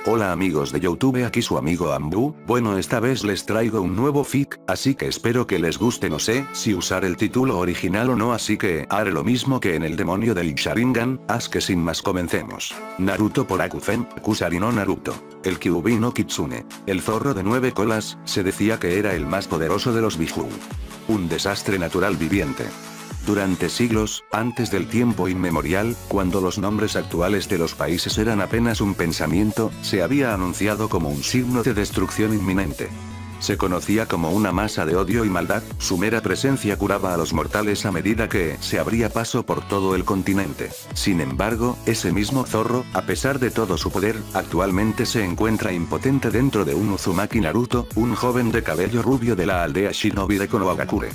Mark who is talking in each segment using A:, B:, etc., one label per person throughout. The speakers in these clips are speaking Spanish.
A: Hola amigos de YouTube, aquí su amigo Ambu. Bueno, esta vez les traigo un nuevo fic, así que espero que les guste. No sé si usar el título original o no, así que haré lo mismo que en el demonio del Sharingan. Haz que sin más comencemos. Naruto por Akufen, Kusari no Naruto. El Kyuubi no Kitsune. El zorro de 9 colas, se decía que era el más poderoso de los Biju. Un desastre natural viviente. Durante siglos, antes del tiempo inmemorial, cuando los nombres actuales de los países eran apenas un pensamiento, se había anunciado como un signo de destrucción inminente. Se conocía como una masa de odio y maldad, su mera presencia curaba a los mortales a medida que se abría paso por todo el continente. Sin embargo, ese mismo zorro, a pesar de todo su poder, actualmente se encuentra impotente dentro de un Uzumaki Naruto, un joven de cabello rubio de la aldea Shinobi de Konohagakure.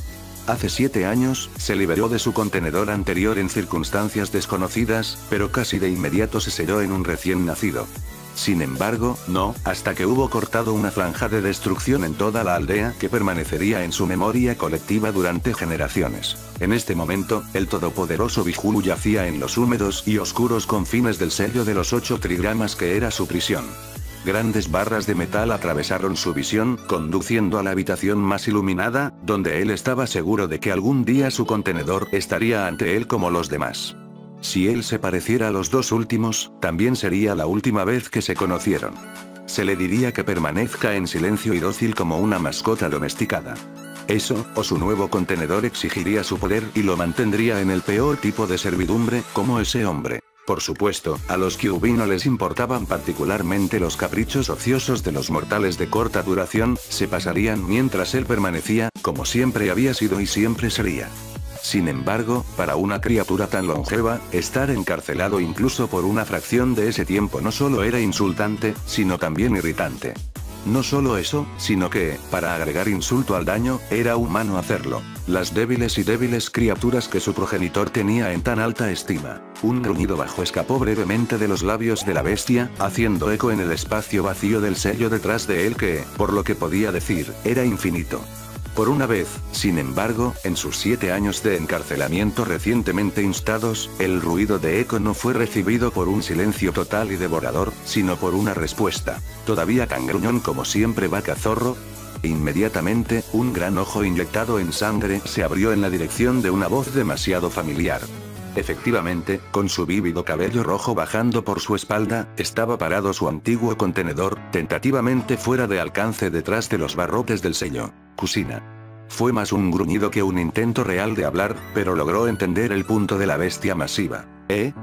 A: Hace 7 años, se liberó de su contenedor anterior en circunstancias desconocidas, pero casi de inmediato se selló en un recién nacido. Sin embargo, no, hasta que hubo cortado una franja de destrucción en toda la aldea que permanecería en su memoria colectiva durante generaciones. En este momento, el todopoderoso Biju yacía en los húmedos y oscuros confines del sello de los 8 trigramas que era su prisión. Grandes barras de metal atravesaron su visión, conduciendo a la habitación más iluminada, donde él estaba seguro de que algún día su contenedor estaría ante él como los demás. Si él se pareciera a los dos últimos, también sería la última vez que se conocieron. Se le diría que permanezca en silencio y dócil como una mascota domesticada. Eso, o su nuevo contenedor exigiría su poder y lo mantendría en el peor tipo de servidumbre, como ese hombre. Por supuesto, a los Kyuubi no les importaban particularmente los caprichos ociosos de los mortales de corta duración, se pasarían mientras él permanecía, como siempre había sido y siempre sería. Sin embargo, para una criatura tan longeva, estar encarcelado incluso por una fracción de ese tiempo no solo era insultante, sino también irritante. No solo eso, sino que, para agregar insulto al daño, era humano hacerlo. Las débiles y débiles criaturas que su progenitor tenía en tan alta estima. Un gruñido bajo escapó brevemente de los labios de la bestia, haciendo eco en el espacio vacío del sello detrás de él que, por lo que podía decir, era infinito. Por una vez, sin embargo, en sus 7 años de encarcelamiento recientemente instados, el ruido de eco no fue recibido por un silencio total y devorador, sino por una respuesta. ¿Todavía tan gruñón como siempre, vaca zorro? Inmediatamente, un gran ojo inyectado en sangre se abrió en la dirección de una voz demasiado familiar. Efectivamente, con su vívido cabello rojo bajando por su espalda, estaba parado su antiguo contenedor, tentativamente fuera de alcance detrás de los barrotes del sello. Kusina. Fue más un gruñido que un intento real de hablar, pero logró entender el punto de la bestia masiva.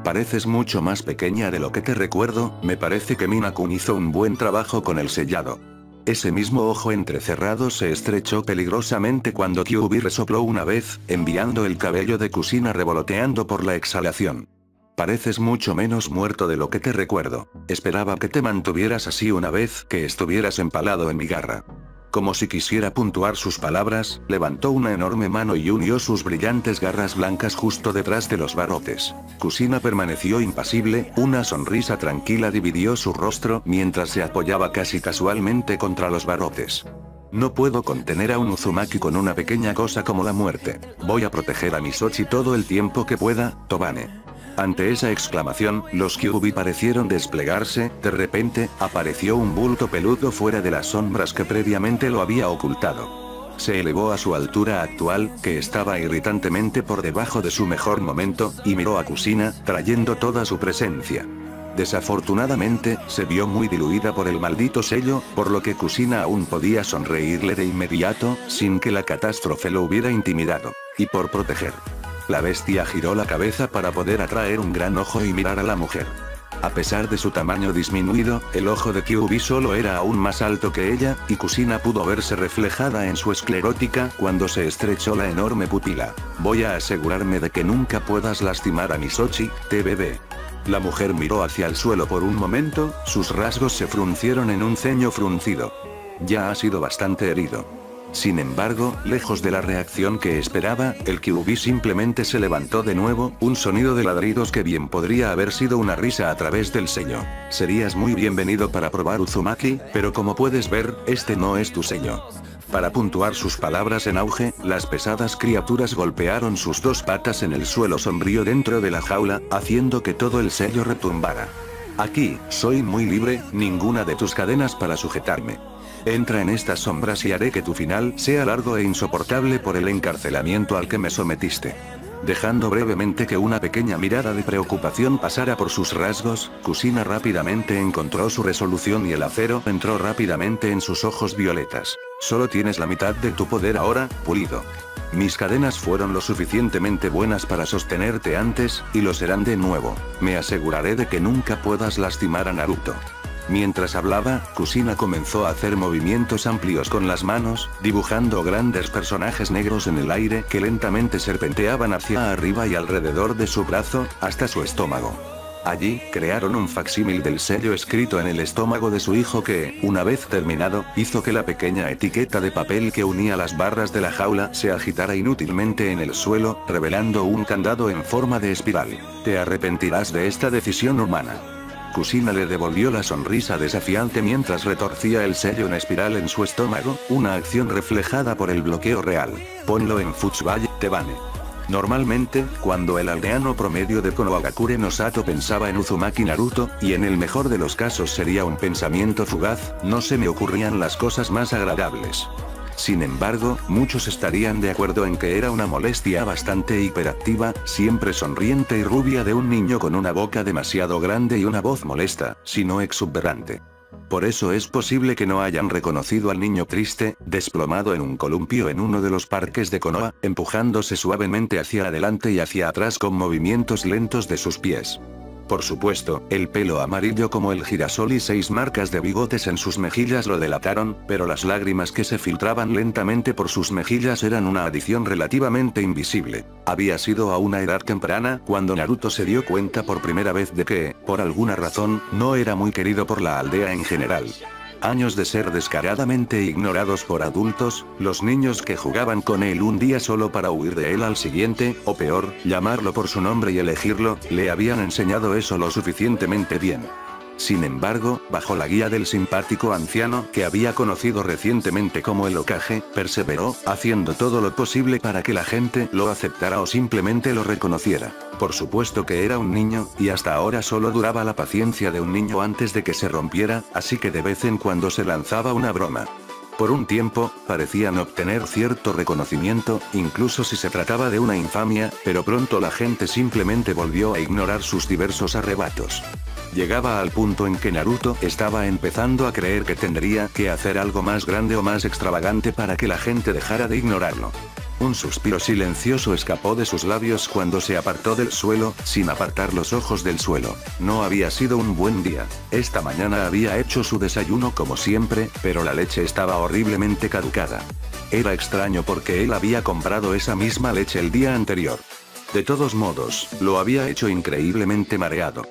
A: Pareces mucho más pequeña de lo que te recuerdo, me parece que Mina-kun hizo un buen trabajo con el sellado. Ese mismo ojo entrecerrado se estrechó peligrosamente cuando Kyuubi resopló una vez, enviando el cabello de Kusina revoloteando por la exhalación. Pareces mucho menos muerto de lo que te recuerdo. Esperaba que te mantuvieras así una vez que estuvieras empalado en mi garra. Como si quisiera puntuar sus palabras, levantó una enorme mano y unió sus brillantes garras blancas justo detrás de los barrotes. Kusina permaneció impasible, una sonrisa tranquila dividió su rostro mientras se apoyaba casi casualmente contra los barrotes. No puedo contener a un Uzumaki con una pequeña cosa como la muerte. Voy a proteger a Misochi todo el tiempo que pueda, Tobane. Ante esa exclamación, los Kyuubi parecieron desplegarse, de repente, apareció un bulto peludo fuera de las sombras que previamente lo había ocultado. Se elevó a su altura actual, que estaba irritantemente por debajo de su mejor momento, y miró a Kusina, trayendo toda su presencia. Desafortunadamente, se vio muy diluida por el maldito sello, por lo que Kusina aún podía sonreírle de inmediato, sin que la catástrofe lo hubiera intimidado. Y por proteger. La bestia giró la cabeza para poder atraer un gran ojo y mirar a la mujer. A pesar de su tamaño disminuido, el ojo de Kyuubi solo era aún más alto que ella, y Kusina pudo verse reflejada en su esclerótica cuando se estrechó la enorme pupila. Voy a asegurarme de que nunca puedas lastimar a Misochi, TBB. La mujer miró hacia el suelo por un momento, sus rasgos se fruncieron en un ceño fruncido. Ya ha sido bastante herido. Sin embargo, lejos de la reacción que esperaba, el Kyuubi simplemente se levantó de nuevo, un sonido de ladridos que bien podría haber sido una risa a través del sello. Serías muy bienvenido para probar Uzumaki, pero como puedes ver, este no es tu sello. Para puntuar sus palabras en auge, las pesadas criaturas golpearon sus 2 patas en el suelo sombrío dentro de la jaula, haciendo que todo el sello retumbara. Aquí, soy muy libre, ninguna de tus cadenas para sujetarme. Entra en estas sombras y haré que tu final sea largo e insoportable por el encarcelamiento al que me sometiste. Dejando brevemente que una pequeña mirada de preocupación pasara por sus rasgos, Kusina rápidamente encontró su resolución y el acero entró rápidamente en sus ojos violetas. Solo tienes la mitad de tu poder ahora, pulido. Mis cadenas fueron lo suficientemente buenas para sostenerte antes, y lo serán de nuevo. Me aseguraré de que nunca puedas lastimar a Naruto. Mientras hablaba, Kusina comenzó a hacer movimientos amplios con las manos, dibujando grandes personajes negros en el aire que lentamente serpenteaban hacia arriba y alrededor de su brazo, hasta su estómago. Allí, crearon un facsímil del sello escrito en el estómago de su hijo que, una vez terminado, hizo que la pequeña etiqueta de papel que unía las barras de la jaula se agitara inútilmente en el suelo, revelando un candado en forma de espiral. Te arrepentirás de esta decisión humana. Kusina le devolvió la sonrisa desafiante mientras retorcía el sello en espiral en su estómago, una acción reflejada por el bloqueo real. Ponlo en Futsubaya, Tebane. Normalmente, cuando el aldeano promedio de Konohagakure no Sato pensaba en Uzumaki Naruto, y en el mejor de los casos sería un pensamiento fugaz, no se me ocurrían las cosas más agradables. Sin embargo, muchos estarían de acuerdo en que era una molestia bastante hiperactiva, siempre sonriente y rubia de un niño con una boca demasiado grande y una voz molesta, si no exuberante. Por eso es posible que no hayan reconocido al niño triste, desplomado en un columpio en uno de los parques de Konoha, empujándose suavemente hacia adelante y hacia atrás con movimientos lentos de sus pies. Por supuesto, el pelo amarillo como el girasol y 6 marcas de bigotes en sus mejillas lo delataron, pero las lágrimas que se filtraban lentamente por sus mejillas eran una adición relativamente invisible. Había sido a una edad temprana cuando Naruto se dio cuenta por primera vez de que, por alguna razón, no era muy querido por la aldea en general. Años de ser descaradamente ignorados por adultos, los niños que jugaban con él un día solo para huir de él al siguiente, o peor, llamarlo por su nombre y elegirlo, le habían enseñado eso lo suficientemente bien. Sin embargo, bajo la guía del simpático anciano que había conocido recientemente como el Hokage, perseveró, haciendo todo lo posible para que la gente lo aceptara o simplemente lo reconociera. Por supuesto que era un niño, y hasta ahora solo duraba la paciencia de un niño antes de que se rompiera, así que de vez en cuando se lanzaba una broma. Por un tiempo, parecían obtener cierto reconocimiento, incluso si se trataba de una infamia, pero pronto la gente simplemente volvió a ignorar sus diversos arrebatos. Llegaba al punto en que Naruto estaba empezando a creer que tendría que hacer algo más grande o más extravagante para que la gente dejara de ignorarlo. Un suspiro silencioso escapó de sus labios cuando se apartó del suelo, sin apartar los ojos del suelo. No había sido un buen día. Esta mañana había hecho su desayuno como siempre, pero la leche estaba horriblemente caducada. Era extraño porque él había comprado esa misma leche el día anterior. De todos modos, lo había hecho increíblemente mareado.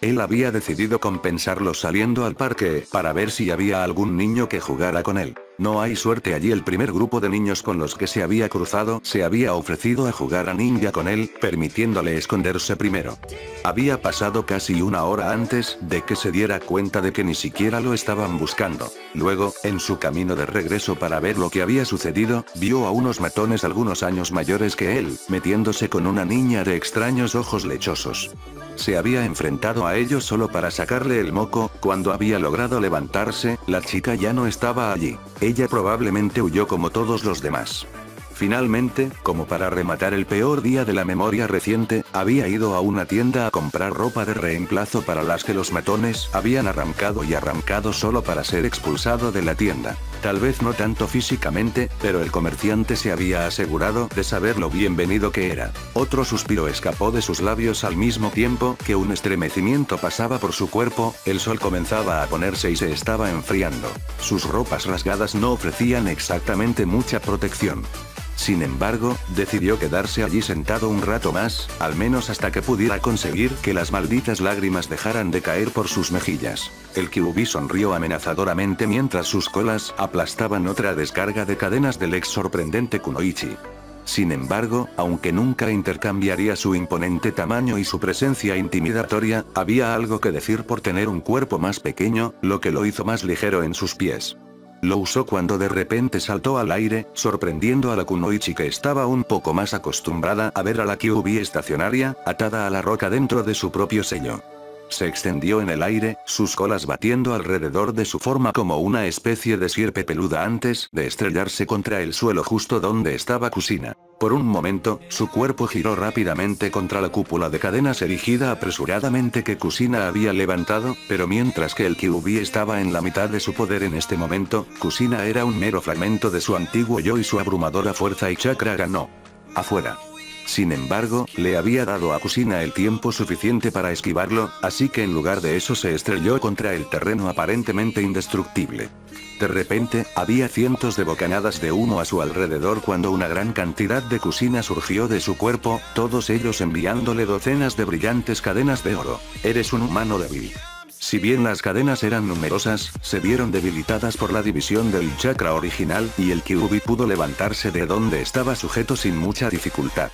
A: Él había decidido compensarlo saliendo al parque para ver si había algún niño que jugara con él. No hay suerte allí. El primer grupo de niños con los que se había cruzado se había ofrecido a jugar a ninja con él, permitiéndole esconderse primero. Había pasado casi una hora antes de que se diera cuenta de que ni siquiera lo estaban buscando. Luego, en su camino de regreso para ver lo que había sucedido, vio a unos matones algunos años mayores que él, metiéndose con una niña de extraños ojos lechosos. Se había enfrentado a ellos solo para sacarle el moco. Cuando había logrado levantarse, la chica ya no estaba allí. Ella probablemente huyó como todos los demás. Finalmente, como para rematar el peor día de la memoria reciente, había ido a una tienda a comprar ropa de reemplazo para las que los matones habían arrancado solo para ser expulsado de la tienda. Tal vez no tanto físicamente, pero el comerciante se había asegurado de saber lo bienvenido que era. Otro suspiro escapó de sus labios al mismo tiempo que un estremecimiento pasaba por su cuerpo. El sol comenzaba a ponerse y se estaba enfriando. Sus ropas rasgadas no ofrecían exactamente mucha protección. Sin embargo, decidió quedarse allí sentado un rato más, al menos hasta que pudiera conseguir que las malditas lágrimas dejaran de caer por sus mejillas. El Kyuubi sonrió amenazadoramente mientras sus colas aplastaban otra descarga de cadenas del ex sorprendente Kunoichi. Sin embargo, aunque nunca intercambiaría su imponente tamaño y su presencia intimidatoria, había algo que decir por tener un cuerpo más pequeño, lo que lo hizo más ligero en sus pies. Lo usó cuando de repente saltó al aire, sorprendiendo a la Kunoichi que estaba un poco más acostumbrada a ver a la Kyuubi estacionaria, atada a la roca dentro de su propio sello. se extendió en el aire, sus colas batiendo alrededor de su forma como una especie de sierpe peluda antes de estrellarse contra el suelo justo donde estaba Kusina. Por un momento, su cuerpo giró rápidamente contra la cúpula de cadenas erigida apresuradamente que Kusina había levantado, pero mientras que el Kyuubi estaba en la mitad de su poder en este momento, Kusina era un mero fragmento de su antiguo yo y su abrumadora fuerza y chakra ganó. Afuera. Sin embargo, le había dado a Kusina el tiempo suficiente para esquivarlo, así que en lugar de eso se estrelló contra el terreno aparentemente indestructible. De repente, había cientos de bocanadas de humo a su alrededor cuando una gran cantidad de Kusina surgió de su cuerpo, todos ellos enviándole docenas de brillantes cadenas de oro. Eres un humano débil. Si bien las cadenas eran numerosas, se vieron debilitadas por la división del chakra original y el Kyuubi pudo levantarse de donde estaba sujeto sin mucha dificultad.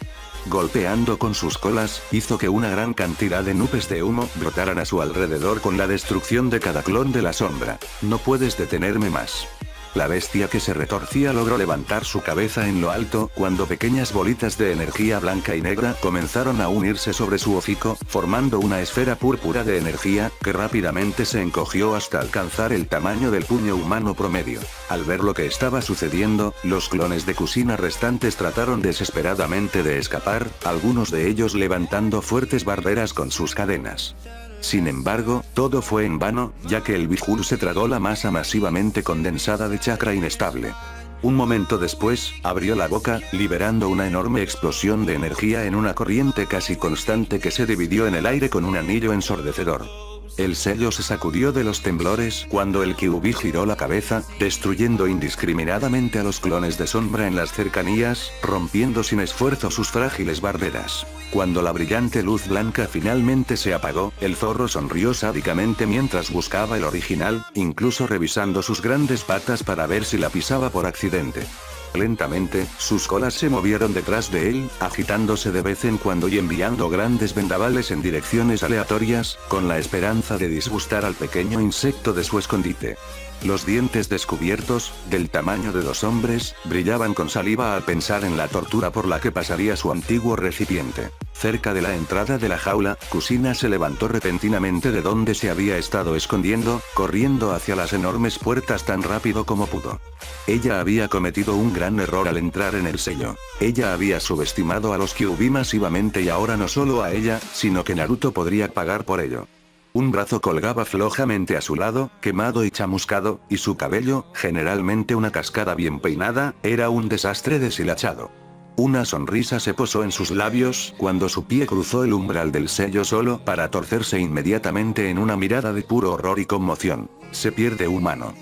A: Golpeando con sus colas, hizo que una gran cantidad de nubes de humo brotaran a su alrededor con la destrucción de cada clon de la sombra. No puedes detenerme más. La bestia que se retorcía logró levantar su cabeza en lo alto cuando pequeñas bolitas de energía blanca y negra comenzaron a unirse sobre su hocico, formando una esfera púrpura de energía que rápidamente se encogió hasta alcanzar el tamaño del puño humano promedio. Al ver lo que estaba sucediendo, los clones de Kusina restantes trataron desesperadamente de escapar, algunos de ellos levantando fuertes barreras con sus cadenas. Sin embargo, todo fue en vano, ya que el Bihul se tragó la masa masivamente condensada de chakra inestable. Un momento después, abrió la boca, liberando una enorme explosión de energía en una corriente casi constante que se dividió en el aire con un anillo ensordecedor. El sello se sacudió de los temblores cuando el Kyuubi giró la cabeza, destruyendo indiscriminadamente a los clones de sombra en las cercanías, rompiendo sin esfuerzo sus frágiles barreras. Cuando la brillante luz blanca finalmente se apagó, el zorro sonrió sádicamente mientras buscaba el original, incluso revisando sus grandes patas para ver si la pisaba por accidente. Lentamente, sus colas se movieron detrás de él, agitándose de vez en cuando y enviando grandes vendavales en direcciones aleatorias, con la esperanza de disgustar al pequeño insecto de su escondite. Los dientes descubiertos, del tamaño de 2 hombres, brillaban con saliva al pensar en la tortura por la que pasaría su antiguo recipiente. Cerca de la entrada de la jaula, Kusina se levantó repentinamente de donde se había estado escondiendo, corriendo hacia las enormes puertas tan rápido como pudo. Ella había cometido un gran error al entrar en el sello. Ella había subestimado a los Kyuubi masivamente y ahora no solo a ella, sino que Naruto podría pagar por ello. Un brazo colgaba flojamente a su lado, quemado y chamuscado, y su cabello, generalmente una cascada bien peinada, era un desastre deshilachado. Una sonrisa se posó en sus labios cuando su pie cruzó el umbral del sello solo para torcerse inmediatamente en una mirada de puro horror y conmoción. Se pierde humano.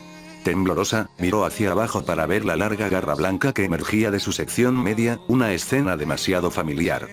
A: Temblorosa, miró hacia abajo para ver la larga garra blanca que emergía de su sección media, una escena demasiado familiar.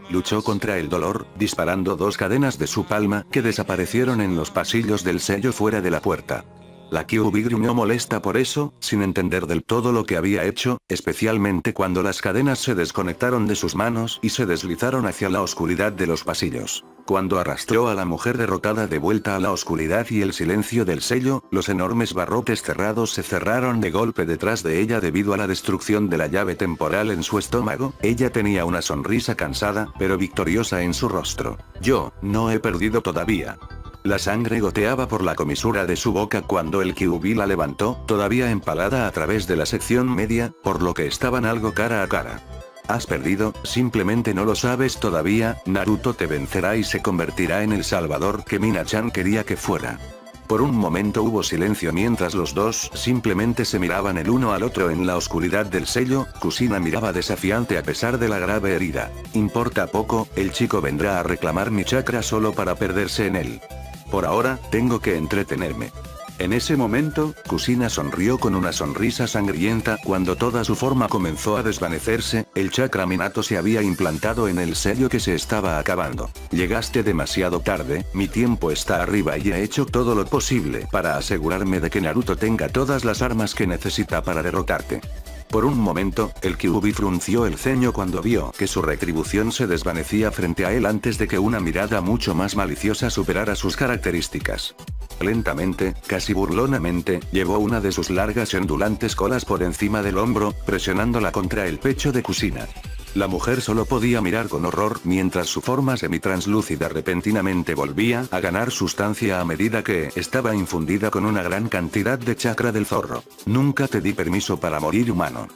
A: Luchó contra el dolor, disparando 2 cadenas de su palma que desaparecieron en los pasillos del sello fuera de la puerta. La Kyuubi gruñó molesta por eso, sin entender del todo lo que había hecho, especialmente cuando las cadenas se desconectaron de sus manos y se deslizaron hacia la oscuridad de los pasillos. Cuando arrastró a la mujer derrotada de vuelta a la oscuridad y el silencio del sello, los enormes barrotes cerrados se cerraron de golpe detrás de ella debido a la destrucción de la llave temporal en su estómago. Ella tenía una sonrisa cansada, pero victoriosa en su rostro. Yo, no he perdido todavía. La sangre goteaba por la comisura de su boca cuando el Kyuubi la levantó, todavía empalada a través de la sección media, por lo que estaban algo cara a cara. Has perdido, simplemente no lo sabes todavía, Naruto te vencerá y se convertirá en el salvador que Mina-chan quería que fuera. Por un momento hubo silencio mientras los dos simplemente se miraban el uno al otro en la oscuridad del sello. Kusina miraba desafiante a pesar de la grave herida. Importa poco, el chico vendrá a reclamar mi chakra solo para perderse en él. Por ahora, tengo que entretenerme. En ese momento, Kusina sonrió con una sonrisa sangrienta cuando toda su forma comenzó a desvanecerse, el chakra Minato se había implantado en el sello que se estaba acabando. Llegaste demasiado tarde, mi tiempo está arriba y he hecho todo lo posible para asegurarme de que Naruto tenga todas las armas que necesita para derrotarte. Por un momento, el Kyuubi frunció el ceño cuando vio que su retribución se desvanecía frente a él antes de que una mirada mucho más maliciosa superara sus características. Lentamente, casi burlonamente, llevó una de sus largas y ondulantes colas por encima del hombro, presionándola contra el pecho de Kusina. La mujer solo podía mirar con horror mientras su forma semitranslúcida repentinamente volvía a ganar sustancia a medida que estaba infundida con una gran cantidad de chakra del zorro. Nunca te di permiso para morir, humano.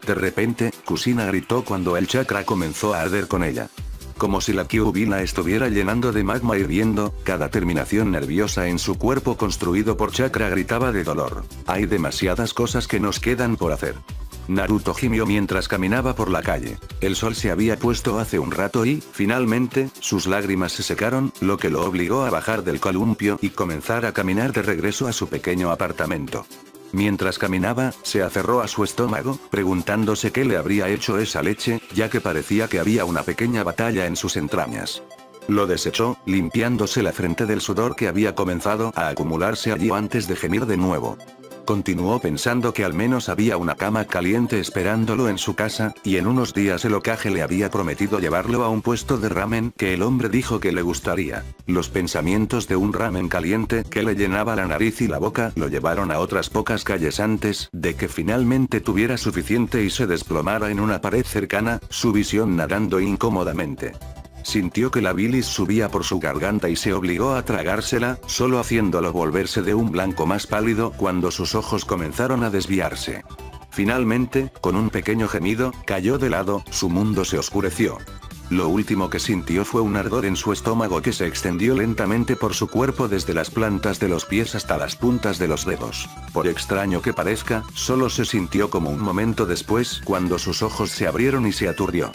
A: De repente, Kusina gritó cuando el chakra comenzó a arder con ella. Como si la Kyuubi la estuviera llenando de magma hirviendo, cada terminación nerviosa en su cuerpo construido por chakra gritaba de dolor. Hay demasiadas cosas que nos quedan por hacer. Naruto gimió mientras caminaba por la calle. El sol se había puesto hace un rato y, finalmente, sus lágrimas se secaron, lo que lo obligó a bajar del columpio y comenzar a caminar de regreso a su pequeño apartamento. Mientras caminaba, se aferró a su estómago, preguntándose qué le habría hecho esa leche, ya que parecía que había una pequeña batalla en sus entrañas. Lo desechó, limpiándose la frente del sudor que había comenzado a acumularse allí antes de gemir de nuevo. Continuó pensando que al menos había una cama caliente esperándolo en su casa, y en unos días el Hokage le había prometido llevarlo a un puesto de ramen que el hombre dijo que le gustaría. Los pensamientos de un ramen caliente que le llenaba la nariz y la boca lo llevaron a otras pocas calles antes de que finalmente tuviera suficiente y se desplomara en una pared cercana, su visión nadando incómodamente. Sintió que la bilis subía por su garganta y se obligó a tragársela, solo haciéndolo volverse de un blanco más pálido cuando sus ojos comenzaron a desviarse. Finalmente, con un pequeño gemido, cayó de lado, su mundo se oscureció. Lo último que sintió fue un ardor en su estómago que se extendió lentamente por su cuerpo desde las plantas de los pies hasta las puntas de los dedos. Por extraño que parezca, solo se sintió como un momento después cuando sus ojos se abrieron y se aturdió.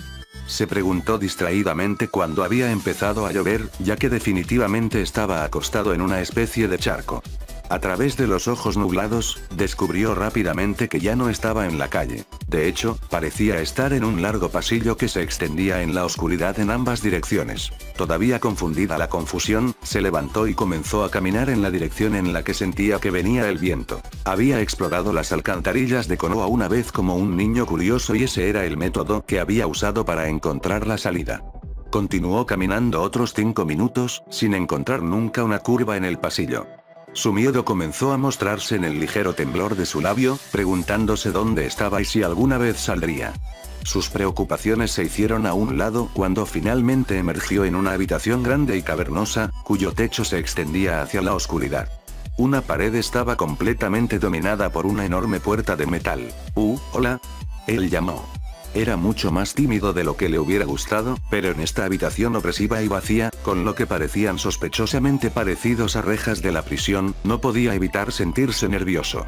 A: Se preguntó distraídamente cuándo había empezado a llover, ya que definitivamente estaba acostado en una especie de charco. A través de los ojos nublados, descubrió rápidamente que ya no estaba en la calle. De hecho, parecía estar en un largo pasillo que se extendía en la oscuridad en ambas direcciones. Todavía confundida la confusión, se levantó y comenzó a caminar en la dirección en la que sentía que venía el viento. Había explorado las alcantarillas de Konoha una vez como un niño curioso y ese era el método que había usado para encontrar la salida. Continuó caminando otros 5 minutos, sin encontrar nunca una curva en el pasillo. Su miedo comenzó a mostrarse en el ligero temblor de su labio, preguntándose dónde estaba y si alguna vez saldría. Sus preocupaciones se hicieron a un lado cuando finalmente emergió en una habitación grande y cavernosa, cuyo techo se extendía hacia la oscuridad. Una pared estaba completamente dominada por una enorme puerta de metal. Hola. Él llamó. Era mucho más tímido de lo que le hubiera gustado, pero en esta habitación opresiva y vacía, con lo que parecían sospechosamente parecidos a rejas de la prisión, no podía evitar sentirse nervioso.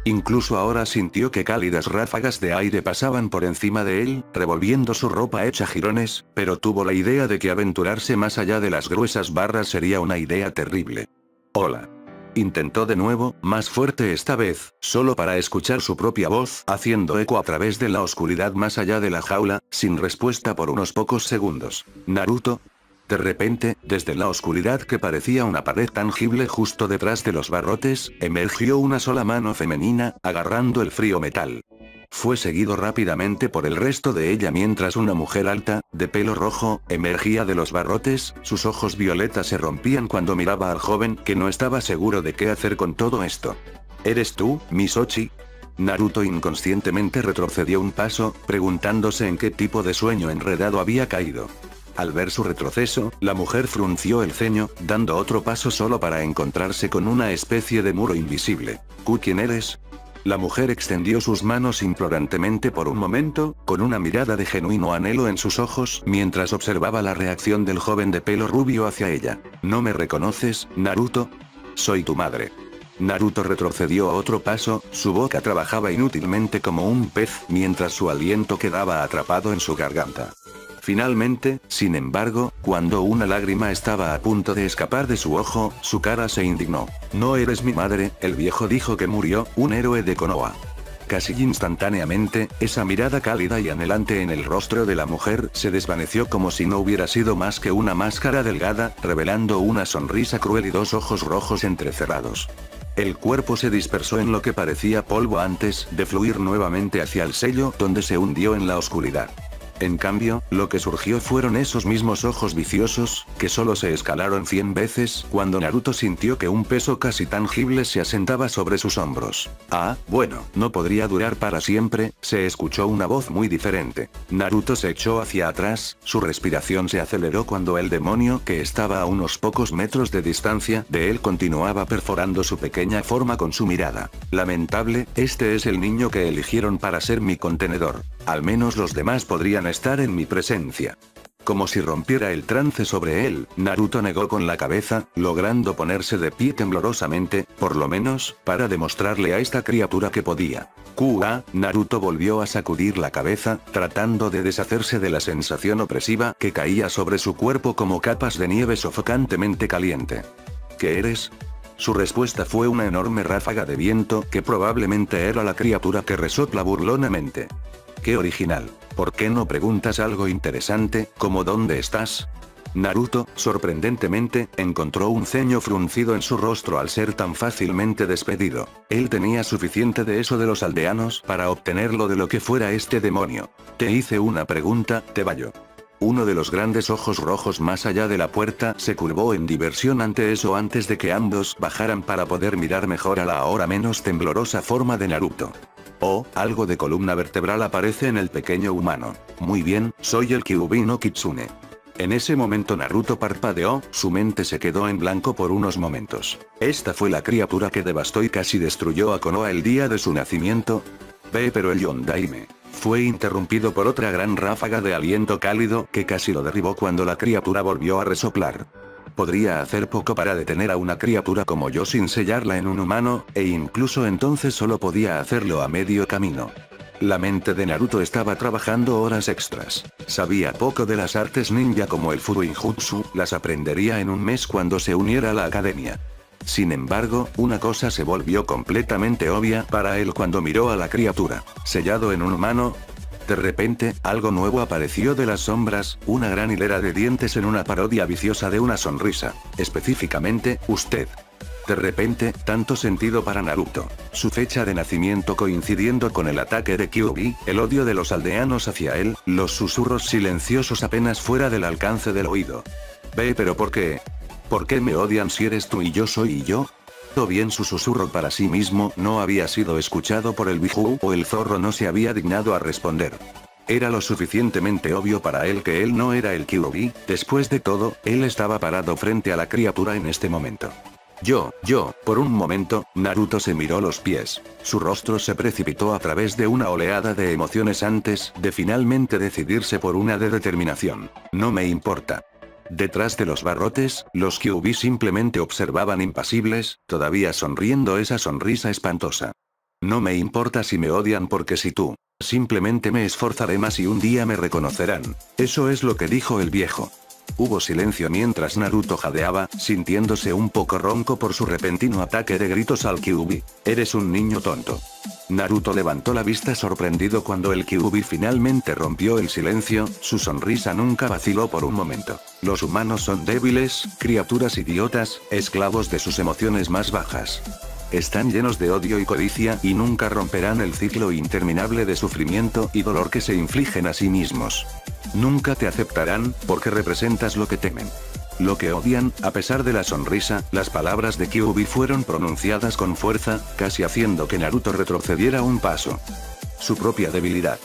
A: Incluso ahora sintió que cálidas ráfagas de aire pasaban por encima de él, revolviendo su ropa hecha jirones, pero tuvo la idea de que aventurarse más allá de las gruesas barras sería una idea terrible. Hola. Intentó de nuevo, más fuerte esta vez, solo para escuchar su propia voz, haciendo eco a través de la oscuridad más allá de la jaula, sin respuesta por unos pocos segundos. Naruto. De repente, desde la oscuridad que parecía una pared tangible justo detrás de los barrotes, emergió una sola mano femenina, agarrando el frío metal. Fue seguido rápidamente por el resto de ella mientras una mujer alta, de pelo rojo, emergía de los barrotes, sus ojos violetas se rompían cuando miraba al joven que no estaba seguro de qué hacer con todo esto. ¿Eres tú, Misochi? Naruto inconscientemente retrocedió un paso, preguntándose en qué tipo de sueño enredado había caído. Al ver su retroceso, la mujer frunció el ceño, dando otro paso solo para encontrarse con una especie de muro invisible. ¿Quién eres? La mujer extendió sus manos implorantemente por un momento, con una mirada de genuino anhelo en sus ojos, mientras observaba la reacción del joven de pelo rubio hacia ella. ¿No me reconoces, Naruto? Soy tu madre. Naruto retrocedió a otro paso, su boca trabajaba inútilmente como un pez, mientras su aliento quedaba atrapado en su garganta. Finalmente, sin embargo, cuando una lágrima estaba a punto de escapar de su ojo, su cara se indignó. No eres mi madre, el viejo dijo que murió, un héroe de Konoha. Casi instantáneamente, esa mirada cálida y anhelante en el rostro de la mujer se desvaneció como si no hubiera sido más que una máscara delgada, revelando una sonrisa cruel y dos ojos rojos entrecerrados. El cuerpo se dispersó en lo que parecía polvo antes de fluir nuevamente hacia el sello donde se hundió en la oscuridad. En cambio, lo que surgió fueron esos mismos ojos viciosos, que solo se escalaron 100 veces, cuando Naruto sintió que un peso casi tangible se asentaba sobre sus hombros. Ah, bueno, no podría durar para siempre, se escuchó una voz muy diferente. Naruto se echó hacia atrás, su respiración se aceleró cuando el demonio que estaba a unos pocos metros de distancia de él continuaba perforando su pequeña forma con su mirada. Lamentable, este es el niño que eligieron para ser mi contenedor. Al menos los demás podrían estar en mi presencia. Como si rompiera el trance sobre él, Naruto negó con la cabeza, logrando ponerse de pie temblorosamente, por lo menos, para demostrarle a esta criatura que podía. Naruto volvió a sacudir la cabeza, tratando de deshacerse de la sensación opresiva que caía sobre su cuerpo como capas de nieve sofocantemente caliente. ¿Qué eres? Su respuesta fue una enorme ráfaga de viento que probablemente era la criatura que resopla burlonamente. ¡Qué original! ¿Por qué no preguntas algo interesante, como dónde estás? Naruto, sorprendentemente, encontró un ceño fruncido en su rostro al ser tan fácilmente despedido. Él tenía suficiente de eso de los aldeanos para obtenerlo de lo que fuera este demonio. Te hice una pregunta, Tebayo. Uno de los grandes ojos rojos más allá de la puerta se curvó en diversión ante eso antes de que ambos bajaran para poder mirar mejor a la ahora menos temblorosa forma de Naruto. Oh, algo de columna vertebral aparece en el pequeño humano. Muy bien, soy el Kyuubi no Kitsune. En ese momento Naruto parpadeó, su mente se quedó en blanco por unos momentos. ¿Esta fue la criatura que devastó y casi destruyó a Konoha el día de su nacimiento? Pero el Yondaime fue interrumpido por otra gran ráfaga de aliento cálido que casi lo derribó cuando la criatura volvió a resoplar. Podría hacer poco para detener a una criatura como yo sin sellarla en un humano, e incluso entonces solo podía hacerlo a medio camino. La mente de Naruto estaba trabajando horas extras. Sabía poco de las artes ninja como el Furinjutsu, las aprendería en un mes cuando se uniera a la academia. Sin embargo, una cosa se volvió completamente obvia para él cuando miró a la criatura. ¿Sellado en un humano? De repente, algo nuevo apareció de las sombras, una gran hilera de dientes en una parodia viciosa de una sonrisa. Específicamente, usted. De repente, tanto sentido para Naruto. Su fecha de nacimiento coincidiendo con el ataque de Kyuubi, el odio de los aldeanos hacia él, los susurros silenciosos apenas fuera del alcance del oído. Pero ¿por qué? ¿Por qué me odian si eres tú y yo soy yo? O bien su susurro para sí mismo no había sido escuchado por el Biju o el zorro no se había dignado a responder. Era lo suficientemente obvio para él que él no era el Kyuubi, después de todo, él estaba parado frente a la criatura en este momento. Por un momento, Naruto se miró los pies. Su rostro se precipitó a través de una oleada de emociones antes de finalmente decidirse por una de determinación. No me importa. Detrás de los barrotes, los Kyuubi simplemente observaban impasibles, todavía sonriendo esa sonrisa espantosa. No me importa si me odian porque si tú. Simplemente me esforzaré más y un día me reconocerán. Eso es lo que dijo el viejo. Hubo silencio mientras Naruto jadeaba, sintiéndose un poco ronco por su repentino ataque de gritos al Kyuubi. Eres un niño tonto. Naruto levantó la vista sorprendido cuando el Kyuubi finalmente rompió el silencio, su sonrisa nunca vaciló por un momento. Los humanos son débiles, criaturas idiotas, esclavos de sus emociones más bajas. Están llenos de odio y codicia y nunca romperán el ciclo interminable de sufrimiento y dolor que se infligen a sí mismos. Nunca te aceptarán, porque representas lo que temen. Lo que odian, a pesar de la sonrisa, las palabras de Kyuubi fueron pronunciadas con fuerza, casi haciendo que Naruto retrocediera un paso. Su propia debilidad.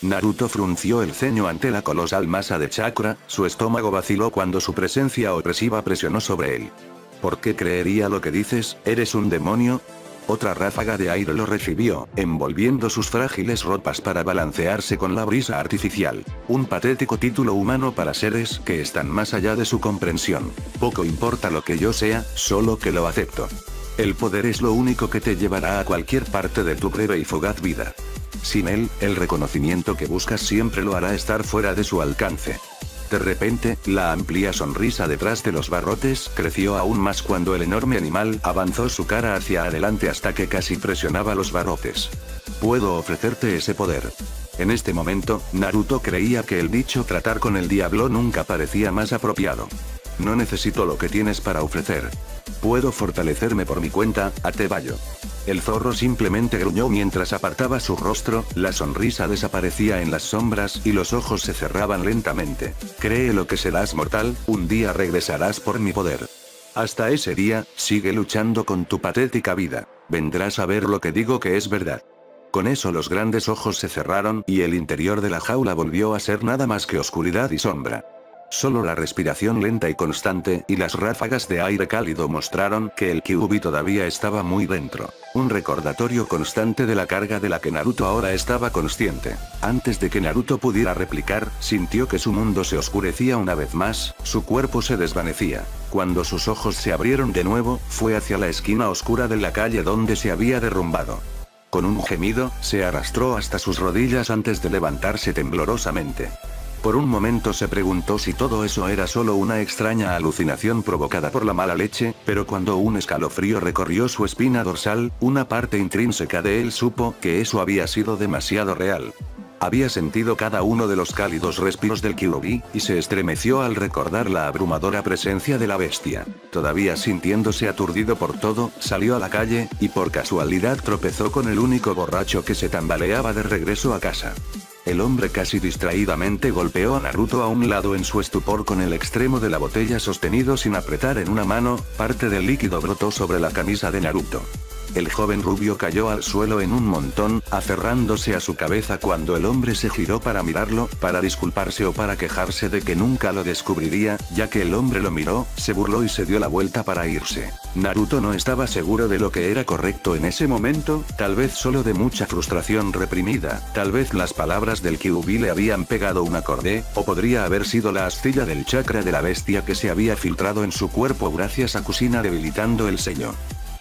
A: Naruto frunció el ceño ante la colosal masa de chakra, su estómago vaciló cuando su presencia opresiva presionó sobre él. ¿Por qué creería lo que dices? ¿Eres un demonio? Otra ráfaga de aire lo recibió, envolviendo sus frágiles ropas para balancearse con la brisa artificial. Un patético título humano para seres que están más allá de su comprensión. Poco importa lo que yo sea, solo que lo acepto. El poder es lo único que te llevará a cualquier parte de tu breve y fugaz vida. Sin él, el reconocimiento que buscas siempre lo hará estar fuera de su alcance. De repente, la amplia sonrisa detrás de los barrotes creció aún más cuando el enorme animal avanzó su cara hacia adelante hasta que casi presionaba los barrotes. Puedo ofrecerte ese poder. En este momento, Naruto creía que el dicho tratar con el diablo nunca parecía más apropiado. No necesito lo que tienes para ofrecer. Puedo fortalecerme por mi cuenta, Atebayo. El zorro simplemente gruñó mientras apartaba su rostro, la sonrisa desaparecía en las sombras y los ojos se cerraban lentamente. Cree lo que serás mortal, un día regresarás por mi poder. Hasta ese día, sigue luchando con tu patética vida. Vendrás a ver lo que digo que es verdad. Con eso los grandes ojos se cerraron y el interior de la jaula volvió a ser nada más que oscuridad y sombra. Solo la respiración lenta y constante y las ráfagas de aire cálido mostraron que el Kyuubi todavía estaba muy dentro. Un recordatorio constante de la carga de la que Naruto ahora estaba consciente. Antes de que Naruto pudiera replicar, sintió que su mundo se oscurecía una vez más, su cuerpo se desvanecía. Cuando sus ojos se abrieron de nuevo, fue hacia la esquina oscura de la calle donde se había derrumbado. Con un gemido, se arrastró hasta sus rodillas antes de levantarse temblorosamente. Por un momento se preguntó si todo eso era solo una extraña alucinación provocada por la mala leche, pero cuando un escalofrío recorrió su espina dorsal, una parte intrínseca de él supo que eso había sido demasiado real. Había sentido cada uno de los cálidos respiros del Kyuubi, y se estremeció al recordar la abrumadora presencia de la bestia. Todavía sintiéndose aturdido por todo, salió a la calle, y por casualidad tropezó con el único borracho que se tambaleaba de regreso a casa. El hombre casi distraídamente golpeó a Naruto a un lado en su estupor con el extremo de la botella sostenido sin apretar en una mano, parte del líquido brotó sobre la camisa de Naruto. El joven rubio cayó al suelo en un montón, aferrándose a su cabeza cuando el hombre se giró para mirarlo, para disculparse o para quejarse de que nunca lo descubriría, ya que el hombre lo miró, se burló y se dio la vuelta para irse. Naruto no estaba seguro de lo que era correcto en ese momento, tal vez solo de mucha frustración reprimida, tal vez las palabras del Kyuubi le habían pegado un acorde, o podría haber sido la astilla del chakra de la bestia que se había filtrado en su cuerpo gracias a Kushina debilitando el sello.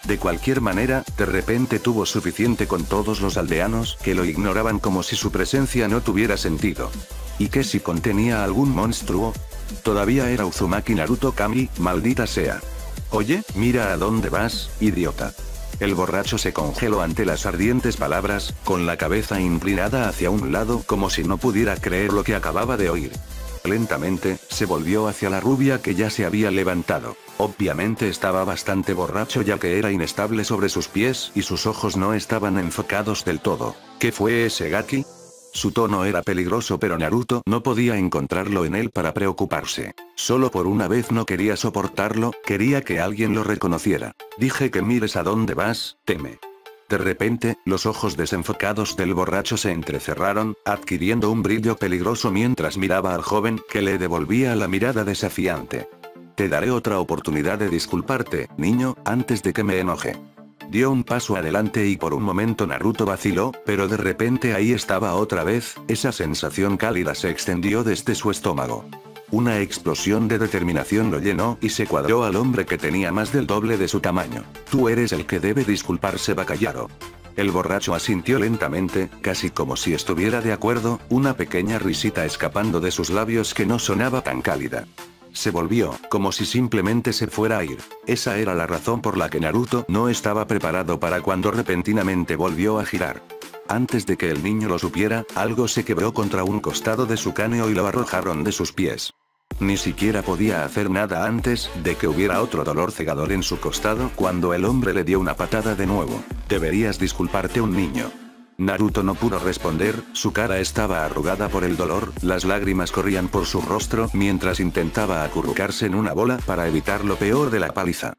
A: De cualquier manera, de repente tuvo suficiente con todos los aldeanos que lo ignoraban como si su presencia no tuviera sentido. ¿Y qué si contenía algún monstruo? Todavía era Uzumaki Naruto Kami, maldita sea. Oye, mira a dónde vas, idiota. El borracho se congeló ante las ardientes palabras, con la cabeza inclinada hacia un lado como si no pudiera creer lo que acababa de oír. Lentamente, se volvió hacia la rubia que ya se había levantado. Obviamente estaba bastante borracho ya que era inestable sobre sus pies y sus ojos no estaban enfocados del todo. ¿Qué fue ese Gaki? Su tono era peligroso pero Naruto no podía encontrarlo en él para preocuparse. Solo por una vez no quería soportarlo, quería que alguien lo reconociera. Dije que mires a dónde vas, teme. De repente, los ojos desenfocados del borracho se entrecerraron, adquiriendo un brillo peligroso mientras miraba al joven que le devolvía la mirada desafiante. Te daré otra oportunidad de disculparte, niño, antes de que me enoje. Dio un paso adelante y por un momento Naruto vaciló, pero de repente ahí estaba otra vez, esa sensación cálida se extendió desde su estómago. Una explosión de determinación lo llenó y se cuadró al hombre que tenía más del doble de su tamaño. Tú eres el que debe disculparse, Bakayaro. El borracho asintió lentamente, casi como si estuviera de acuerdo, una pequeña risita escapando de sus labios que no sonaba tan cálida. Se volvió, como si simplemente se fuera a ir. Esa era la razón por la que Naruto no estaba preparado para cuando repentinamente volvió a girar. Antes de que el niño lo supiera, algo se quebró contra un costado de su cráneo y lo arrojaron de sus pies. Ni siquiera podía hacer nada antes de que hubiera otro dolor cegador en su costado cuando el hombre le dio una patada de nuevo. Deberías disculparte, un niño. Naruto no pudo responder, su cara estaba arrugada por el dolor, las lágrimas corrían por su rostro mientras intentaba acurrucarse en una bola para evitar lo peor de la paliza.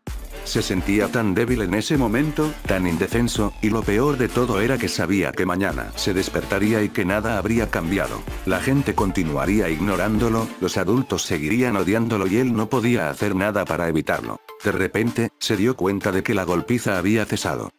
A: Se sentía tan débil en ese momento, tan indefenso, y lo peor de todo era que sabía que mañana se despertaría y que nada habría cambiado. La gente continuaría ignorándolo, los adultos seguirían odiándolo y él no podía hacer nada para evitarlo. De repente, se dio cuenta de que la golpiza había cesado.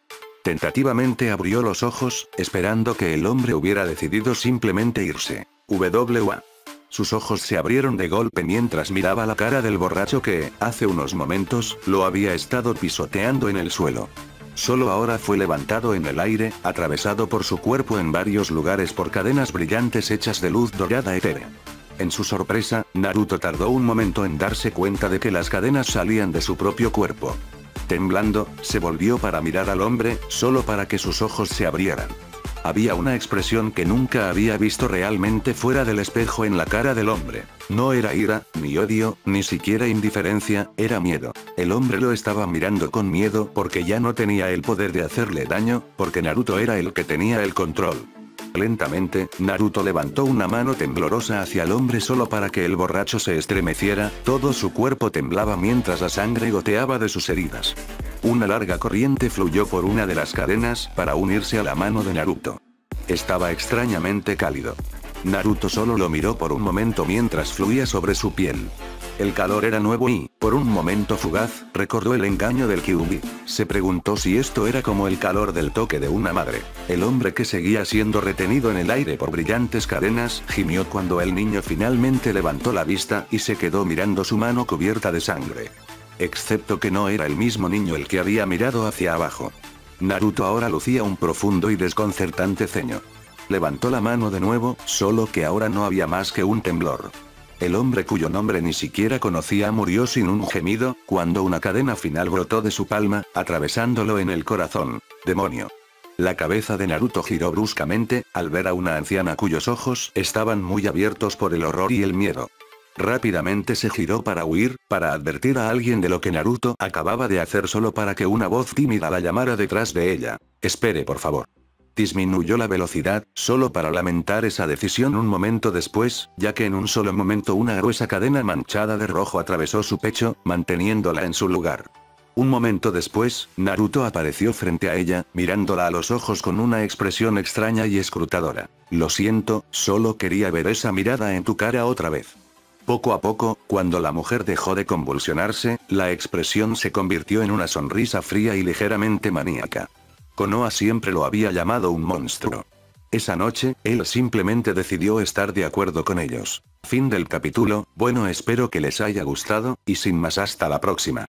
A: Tentativamente abrió los ojos, esperando que el hombre hubiera decidido simplemente irse. WA. Sus ojos se abrieron de golpe mientras miraba la cara del borracho que, hace unos momentos, lo había estado pisoteando en el suelo. Solo ahora fue levantado en el aire, atravesado por su cuerpo en varios lugares por cadenas brillantes hechas de luz dorada etérea. En su sorpresa, Naruto tardó un momento en darse cuenta de que las cadenas salían de su propio cuerpo. Temblando, se volvió para mirar al hombre, solo para que sus ojos se abrieran. Había una expresión que nunca había visto realmente fuera del espejo en la cara del hombre. No era ira, ni odio, ni siquiera indiferencia, era miedo. El hombre lo estaba mirando con miedo porque ya no tenía el poder de hacerle daño, porque Naruto era el que tenía el control. Lentamente, Naruto levantó una mano temblorosa hacia el hombre solo para que el borracho se estremeciera, todo su cuerpo temblaba mientras la sangre goteaba de sus heridas. Una larga corriente fluyó por una de las cadenas para unirse a la mano de Naruto. Estaba extrañamente cálido. Naruto solo lo miró por un momento mientras fluía sobre su piel. El calor era nuevo y, por un momento fugaz, recordó el engaño del Kyuubi. Se preguntó si esto era como el calor del toque de una madre. El hombre que seguía siendo retenido en el aire por brillantes cadenas, gimió cuando el niño finalmente levantó la vista y se quedó mirando su mano cubierta de sangre. Excepto que no era el mismo niño el que había mirado hacia abajo. Naruto ahora lucía un profundo y desconcertante ceño. Levantó la mano de nuevo, solo que ahora no había más que un temblor. El hombre cuyo nombre ni siquiera conocía murió sin un gemido, cuando una cadena final brotó de su palma, atravesándolo en el corazón. ¡Demonio! La cabeza de Naruto giró bruscamente, al ver a una anciana cuyos ojos estaban muy abiertos por el horror y el miedo. Rápidamente se giró para huir, para advertir a alguien de lo que Naruto acababa de hacer solo para que una voz tímida la llamara detrás de ella. «Espere por favor». Disminuyó la velocidad, solo para lamentar esa decisión un momento después, ya que en un solo momento una gruesa cadena manchada de rojo atravesó su pecho, manteniéndola en su lugar. Un momento después, Naruto apareció frente a ella, mirándola a los ojos con una expresión extraña y escrutadora. «Lo siento, solo quería ver esa mirada en tu cara otra vez». Poco a poco, cuando la mujer dejó de convulsionarse, la expresión se convirtió en una sonrisa fría y ligeramente maníaca. Konoha siempre lo había llamado un monstruo. Esa noche, él simplemente decidió estar de acuerdo con ellos. Fin del capítulo. Bueno, espero que les haya gustado, y sin más hasta la próxima.